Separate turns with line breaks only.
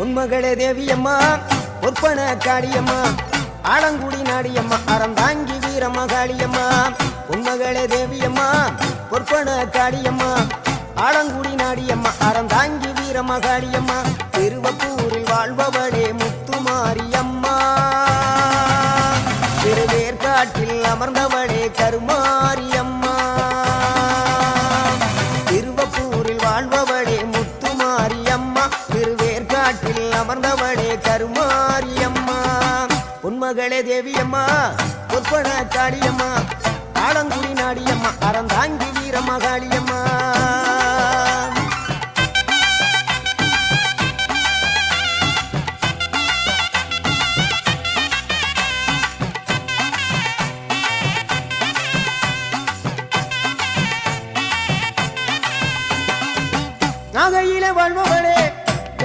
உன்மகளே தேவியம்மா பொற்பன காளியம்மா ஆலங்குடி நாடியம்மா அறந்தாங்கி வீரமகாளியம்மா உன்மகளே தேவியம்மா பொற்பன காளியம்மா ஆலங்குடி நாடியம்மா அறந்தாங்கி வீரமகாளியம்மா திருவப்பூரில் வாழ்பவளே முத்துமாரியம்மா திருவேற்காட்டில் அமர்ந்தவளே கருமாரியம்மா திருவப்பூரில் வாழ்பவளே முத்துமாரியம்மா திருவேற்காட்டில் அமர்ந்தவளே கருமாரியம்மா உன்மகளே தேவியம்மா பொற்பன காளியம்மா ஆலங்குடி நாடியம்மா அறந்தாங்கி வீரமகாளியம்மா